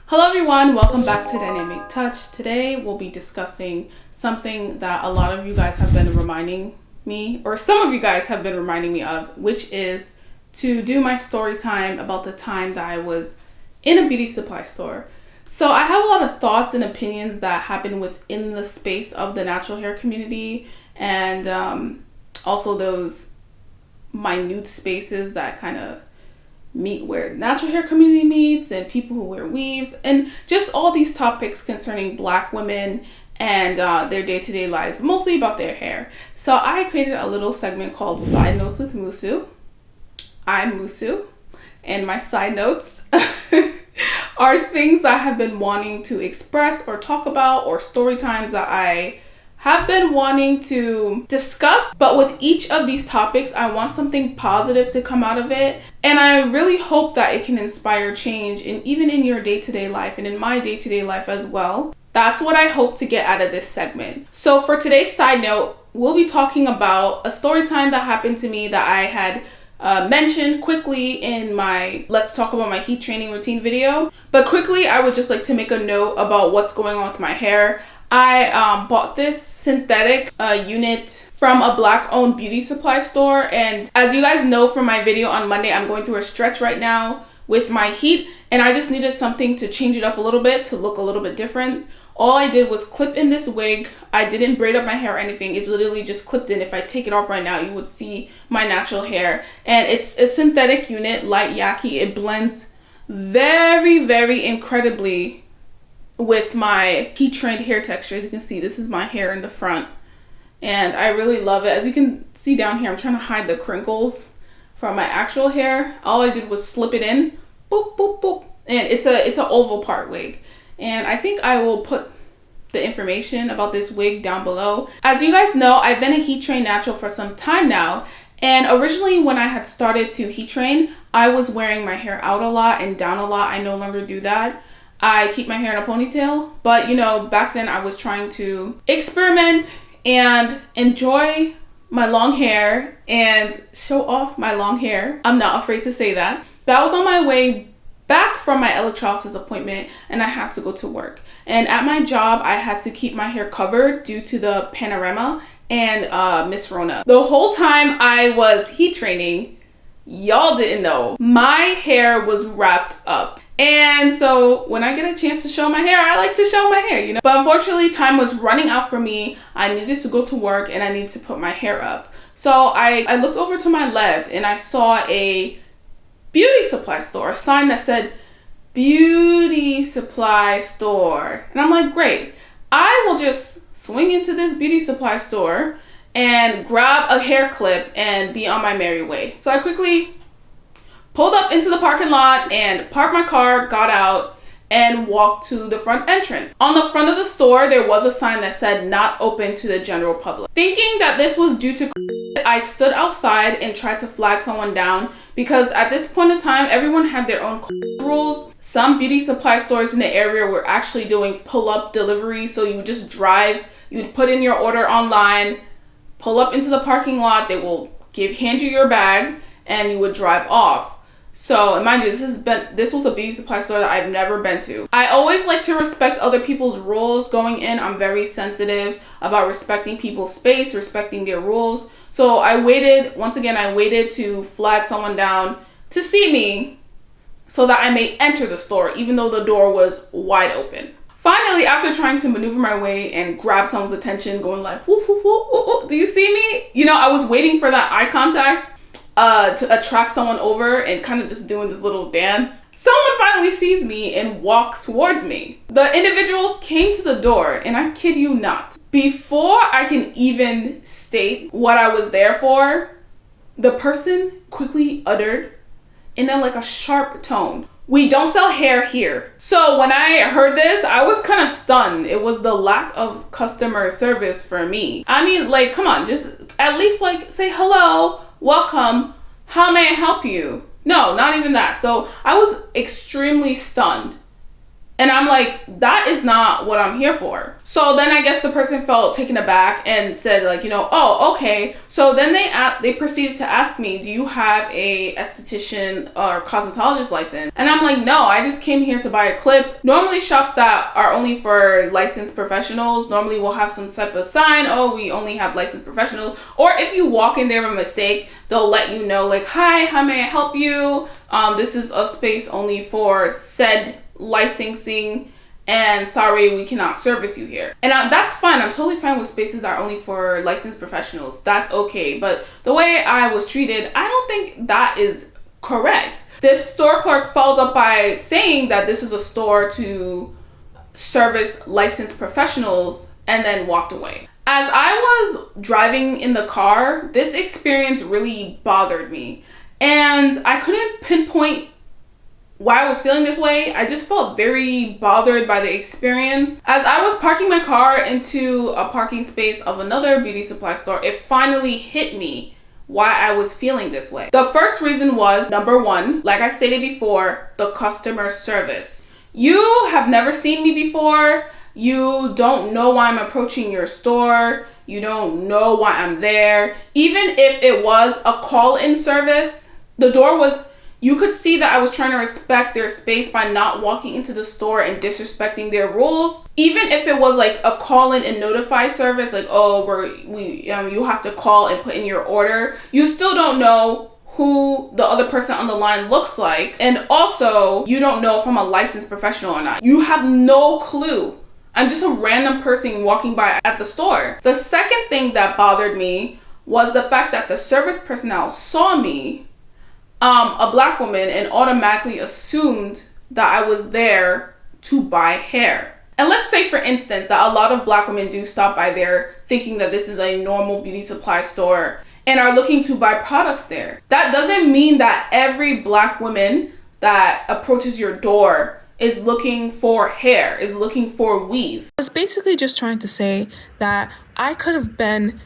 Hello everyone, welcome back to Dynamic Touch. Today we'll be discussing something that a lot of you guys have been reminding me, or some of you guys have been reminding me of, which is to do my story time about the time that I was in a beauty supply store. So I have a lot of thoughts and opinions that happen within the space of the natural hair community, and also those minute spaces that kind of meet where natural hair community meets, and people who wear weaves, and just all these topics concerning Black women and their day-to-day lives, mostly about their hair. So I created a little segment called Side Notes with Musu. I'm Musu, and my side notes are things that I have been wanting to express or talk about, or story times that I have been wanting to discuss. But with each of these topics, I want something positive to come out of it. And I really hope that it can inspire change, and even in your day-to-day life and in my day-to-day life as well. That's what I hope to get out of this segment. So for today's side note, we'll be talking about a story time that happened to me that I had mentioned quickly in my Let's Talk About My Heat Training Routine video. But quickly, I would just like to make a note about what's going on with my hair. I bought this synthetic unit from a Black-owned beauty supply store, and as you guys know from my video on Monday, I'm going through a stretch right now with my heat, and I just needed something to change it up a little bit, to look a little bit different. All I did was clip in this wig. I didn't braid up my hair or anything. It's literally just clipped in. If I take it off right now, you would see my natural hair, and it's a synthetic unit, light yaki. It blends very, very incredibly with my heat trained hair texture. As you can see, this is my hair in the front, and I really love it. As you can see down here, I'm trying to hide the crinkles from my actual hair. All I did was slip it in, boop, boop, boop, and it's an oval part wig. And I think I will put the information about this wig down below. As you guys know, I've been a heat trained natural for some time now, and originally when I had started to heat train, I was wearing my hair out a lot and down a lot. I no longer do that. I keep my hair in a ponytail, but you know, back then I was trying to experiment and enjoy my long hair and show off my long hair. I'm not afraid to say that. But I was on my way back from my electrolysis appointment, and I had to go to work. And at my job, I had to keep my hair covered due to the panorama and Miss Rona. The whole time I was heat training, y'all didn't know, my hair was wrapped up. And so when I get a chance to show my hair, I like to show my hair, you know. But unfortunately, time was running out for me. I needed to go to work, and I needed to put my hair up. So I looked over to my left, and I saw a beauty supply store, a sign that said beauty supply store. And I'm like, great. I will just swing into this beauty supply store and grab a hair clip and be on my merry way. So I quickly pulled up into the parking lot and parked my car, got out, and walked to the front entrance. On the front of the store, there was a sign that said not open to the general public. Thinking that this was due to I stood outside and tried to flag someone down, because at this point in time, everyone had their own rules. Some beauty supply stores in the area were actually doing pull-up delivery, so you would just drive, you would put in your order online, pull up into the parking lot, they will hand you your bag, and you would drive off. So, and mind you, this was a beauty supply store that I've never been to. I always like to respect other people's rules going in. I'm very sensitive about respecting people's space, respecting their rules. So I waited to flag someone down to see me so that I may enter the store, even though the door was wide open. Finally, after trying to maneuver my way and grab someone's attention, going like, whoop, whoop, whoop, whoop, whoop, do you see me? You know, I was waiting for that eye contact to attract someone over, and kind of just doing this little dance. Someone finally sees me and walks towards me. The individual came to the door, and I kid you not, before I can even state what I was there for, the person quickly uttered in a sharp tone, "We don't sell hair here." So when I heard this, I was kind of stunned. It was the lack of customer service for me. I mean, like, come on, just at least say hello, welcome, how may I help you? No, not even that. So I was extremely stunned And I'm like, that is not what I'm here for. So then I guess the person felt taken aback and said like, oh, okay. So then they proceeded to ask me, do you have a esthetician or cosmetologist license? And I'm like, no, I just came here to buy a clip. Normally shops that are only for licensed professionals, normally will have some type of sign, oh, we only have licensed professionals. Or if you walk in there by mistake, they'll let you know like, hi, how may I help you? This is a space only for said licensing, and sorry, we cannot service you here. And that's fine. I'm totally fine with spaces that are only for licensed professionals. That's okay. But the way I was treated, I don't think that is correct. This store clerk follows up by saying that this is a store to service licensed professionals, and then walked away. As I was driving in the car, this experience really bothered me, and I couldn't pinpoint why I was feeling this way. I just felt very bothered by the experience. As I was parking my car into a parking space of another beauty supply store, it finally hit me why I was feeling this way. The first reason was, number one, like I stated before, the customer service. You have never seen me before. You don't know why I'm approaching your store. You don't know why I'm there. Even if it was a call-in service, the door was, you could see that I was trying to respect their space by not walking into the store and disrespecting their rules. Even if it was like a call-in and notify service, like, oh, you have to call and put in your order, you still don't know who the other person on the line looks like. And also, you don't know if I'm a licensed professional or not. You have no clue. I'm just a random person walking by at the store. The second thing that bothered me was the fact that the service personnel saw me, a black woman, and automatically assumed that I was there to buy hair. And let's say, for instance, that a lot of black women do stop by there thinking that this is a normal beauty supply store and are looking to buy products there. That doesn't mean that every black woman that approaches your door is looking for hair, is looking for weave. I was basically just trying to say that I could have been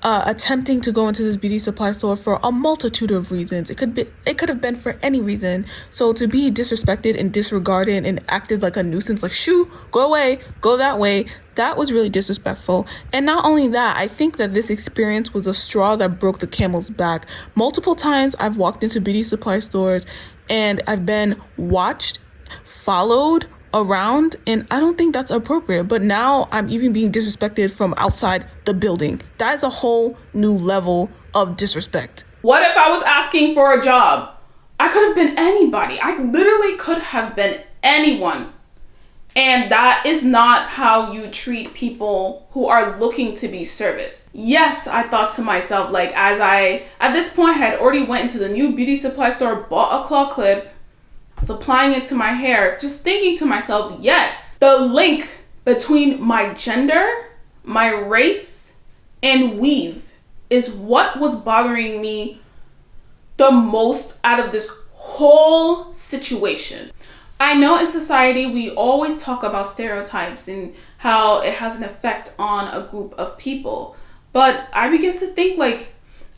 attempting to go into this beauty supply store for a multitude of reasons. It could have been for any reason. So to be disrespected and disregarded and acted like a nuisance, like, shoo, go away, go that way, that was really disrespectful. And not only that, I think that this experience was a straw that broke the camel's back. Multiple times I've walked into beauty supply stores and I've been watched, followed around, and I don't think that's appropriate. But now I'm even being disrespected from outside the building. That is a whole new level of disrespect. What if I was asking for a job? I could have been anybody. I literally could have been anyone. And that is not how you treat people who are looking to be serviced. Yes, I thought to myself, like, as I, at this point, had already went into the new beauty supply store, bought a claw clip, was applying it to my hair, just thinking to myself, yes, the link between my gender, my race, and weave is what was bothering me the most out of this whole situation. I know in society we always talk about stereotypes and how it has an effect on a group of people, but I begin to think, like,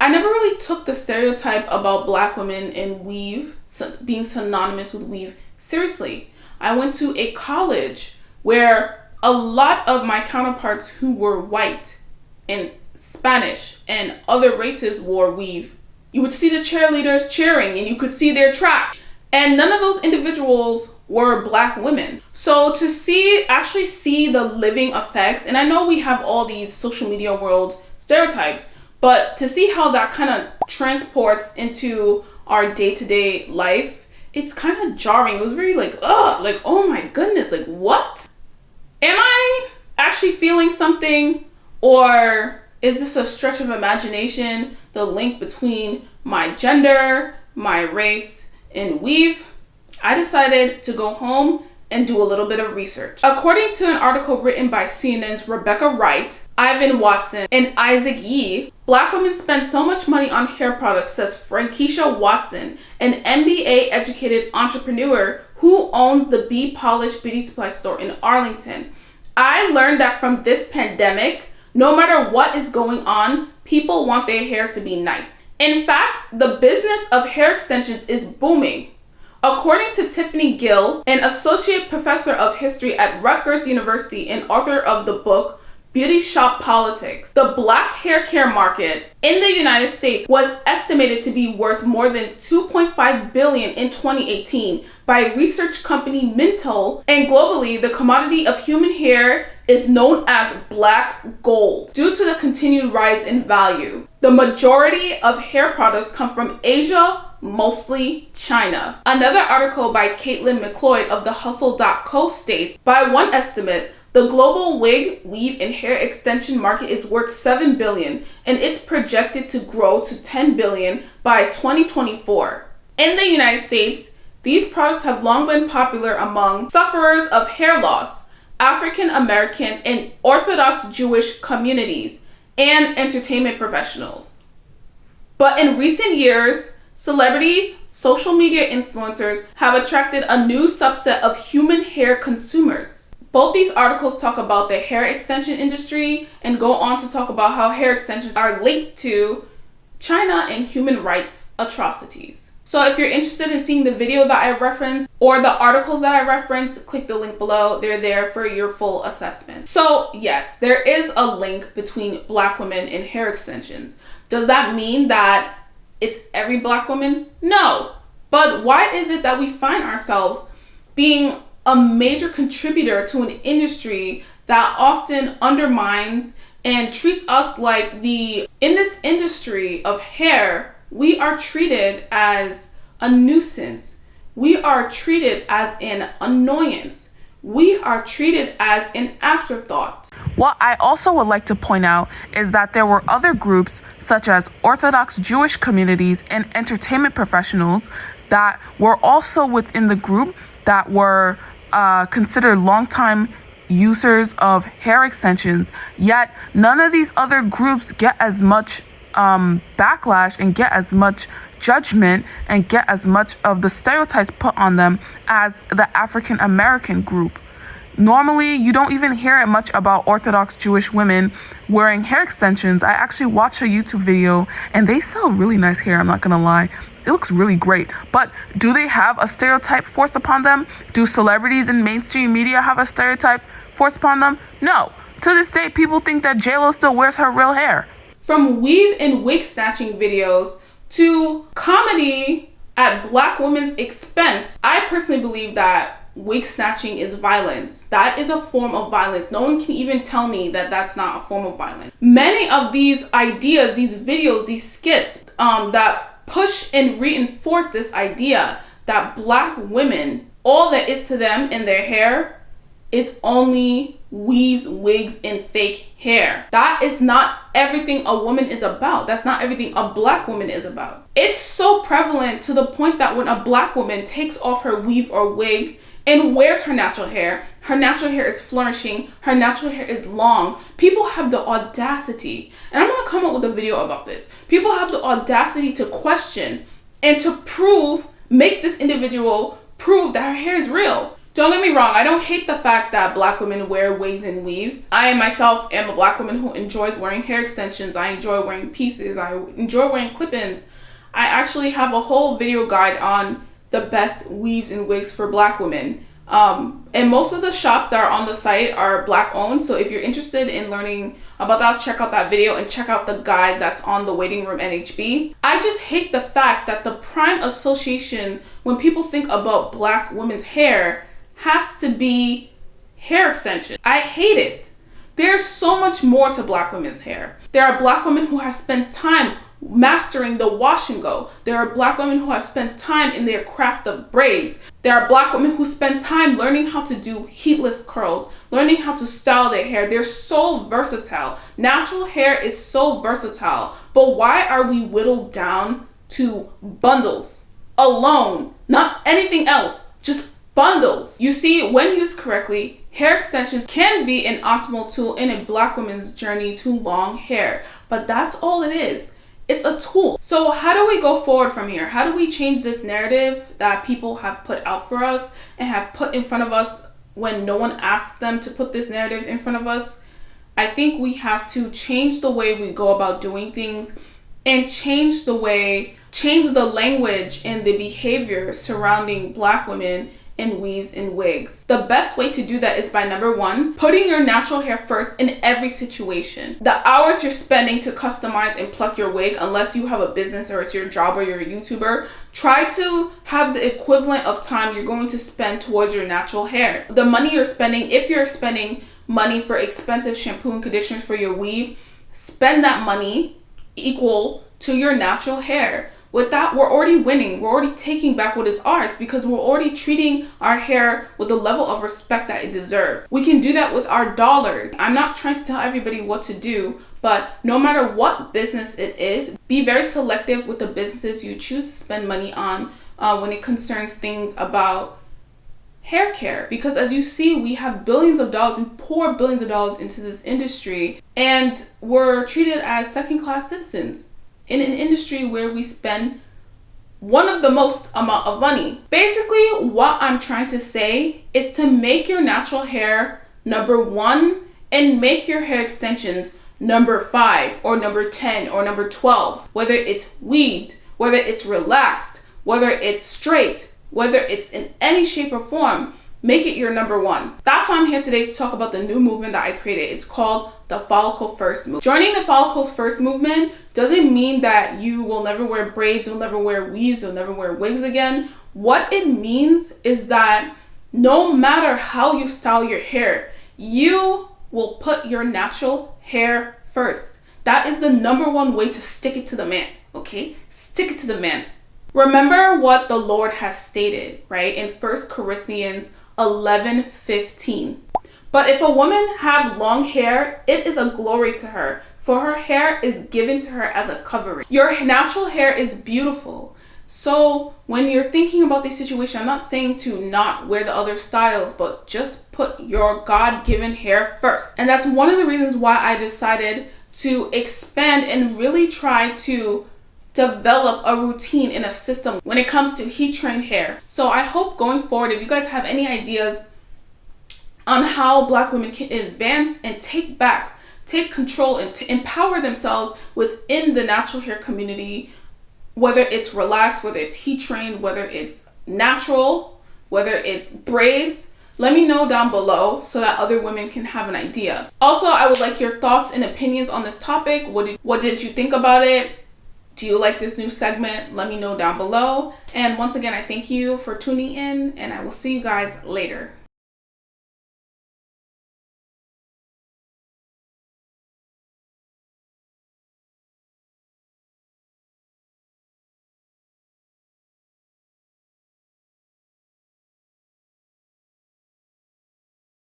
I never really took the stereotype about black women and weave, being synonymous with weave, seriously. I went to a college where a lot of my counterparts who were white and Spanish and other races wore weave. You would see the cheerleaders cheering and you could see their track. And none of those individuals were black women. So to actually see the living effects, and I know we have all these social media world stereotypes, but to see how that kind of transports into our day-to-day life, it's kind of jarring. It was very like, ugh, like, oh my goodness, like, what? Am I actually feeling something, or is this a stretch of imagination, the link between my gender, my race, and weave? I decided to go home and do a little bit of research. According to an article written by CNN's Rebecca Wright, Ivan Watson, and Isaac Yee, black women spend so much money on hair products, says Frankisha Watson, an MBA-educated entrepreneur who owns the Be Polished beauty supply store in Arlington. I learned that from this pandemic, no matter what is going on, people want their hair to be nice. In fact, the business of hair extensions is booming. According to Tiffany Gill, an associate professor of history at Rutgers University and author of the book Beauty Shop Politics, the black hair care market in the United States was estimated to be worth more than $2.5 billion in 2018 by research company Mintel, and globally the commodity of human hair is known as black gold due to the continued rise in value. The majority of hair products come from Asia, mostly China. Another article by Caitlin McLeod of thehustle.co states, by one estimate, the global wig, weave, and hair extension market is worth $7 billion, and it's projected to grow to $10 billion by 2024. In the United States, these products have long been popular among sufferers of hair loss, African American and Orthodox Jewish communities, and entertainment professionals. But in recent years, celebrities, social media influencers have attracted a new subset of human hair consumers. Both these articles talk about the hair extension industry and go on to talk about how hair extensions are linked to China and human rights atrocities. So if you're interested in seeing the video that I referenced or the articles that I referenced, click the link below. They're there for your full assessment. So yes, there is a link between black women and hair extensions. Does that mean that it's every black woman? No. But why is it that we find ourselves being a major contributor to an industry that often undermines and treats us like in this industry of hair, we are treated as a nuisance. We are treated as an annoyance. We are treated as an afterthought. What I also would like to point out is that there were other groups such as Orthodox Jewish communities and entertainment professionals that were also within the group that were considered longtime users of hair extensions, yet none of these other groups get as much backlash and get as much judgment and get as much of the stereotypes put on them as the African American group. Normally, you don't even hear it much about Orthodox Jewish women wearing hair extensions. I actually watched a YouTube video and they sell really nice hair, I'm not gonna lie. It looks really great. But do they have a stereotype forced upon them? Do celebrities in mainstream media have a stereotype forced upon them? No. To this day, people think that JLo still wears her real hair. From weave and wig snatching videos to comedy at black women's expense, I personally believe that wig snatching is violence. That is a form of violence. No one can even tell me that that's not a form of violence. Many of these ideas, these videos, these skits that push and reinforce this idea that black women, all that is to them in their hair is only weaves, wigs, and fake hair. That is not everything a woman is about. That's not everything a black woman is about. It's so prevalent to the point that when a black woman takes off her weave or wig and wears her natural hair is flourishing, her natural hair is long, people have the audacity, and I'm gonna come up with a video about this. People have the audacity to question and to make this individual prove that her hair is real. Don't get me wrong, I don't hate the fact that black women wear wigs and weaves. I myself am a black woman who enjoys wearing hair extensions. I enjoy wearing pieces. I enjoy wearing clip-ins. I actually have a whole video guide on the best weaves and wigs for black women. And most of the shops that are on the site are black owned. So if you're interested in learning about that, check out that video and check out the guide that's on the Waiting Room NHB. I just hate the fact that the prime association when people think about black women's hair has to be hair extension. I hate it. There's so much more to black women's hair. There are black women who have spent time mastering the wash and go. There are black women who have spent time in their craft of braids. There are black women who spend time learning how to do heatless curls, learning how to style their hair. They're so versatile. Natural hair is so versatile. But why are we whittled down to bundles alone? Not anything else, just bundles. You see, when used correctly, hair extensions can be an optimal tool in a black woman's journey to long hair. But that's all it is. It's a tool. So how do we go forward from here? How do we change this narrative that people have put out for us and have put in front of us when no one asked them to put this narrative in front of us? I think we have to change the way we go about doing things and change the way change the language and the behavior surrounding Black women in weaves and wigs. The best way to do that is by, number one, putting your natural hair first in every situation. The hours you're spending to customize and pluck your wig, unless you have a business or it's your job or you're a YouTuber, try to have the equivalent of time you're going to spend towards your natural hair. The money you're spending, if you're spending money for expensive shampoo and conditioners for your weave, spend that money equal to your natural hair. With that, we're already winning. We're already taking back what is ours because we're already treating our hair with the level of respect that it deserves. We can do that with our dollars. I'm not trying to tell everybody what to do, but no matter what business it is, be very selective with the businesses you choose to spend money on when it concerns things about hair care. Because as you see, we have billions of dollars and pour billions of dollars into this industry, and we're treated as second-class citizens in an industry where we spend one of the most amount of money. Basically, what I'm trying to say is to make your natural hair number one and make your hair extensions number 5 or number 10 or number 12. Whether it's weaved, whether it's relaxed, whether it's straight, whether it's in any shape or form, make it your number one. That's why I'm here today to talk about the new movement that I created. It's called the Follicle First movement. Joining the Follicles First movement doesn't mean that you will never wear braids, you'll never wear weaves, you'll never wear wigs again. What it means is that no matter how you style your hair, you will put your natural hair first. That is the number one way to stick it to the man, okay? Stick it to the man. Remember what the Lord has stated, right? In 1 Corinthians 11:15. But if a woman have long hair, it is a glory to her, for her hair is given to her as a covering. Your natural hair is beautiful. So when you're thinking about this situation, I'm not saying to not wear the other styles, but just put your God-given hair first. And that's one of the reasons why I decided to expand and really try to develop a routine and a system when it comes to heat trained hair. So I hope going forward, if you guys have any ideas on how Black women can advance and take control and to empower themselves within the natural hair community, whether it's relaxed, whether it's heat trained, whether it's natural, whether it's braids, let me know down below so that other women can have an idea. Also, I would like your thoughts and opinions on this topic. What did you think about it? Do you like this new segment? Let me know down below. And once again, I thank you for tuning in, and I will see you guys later.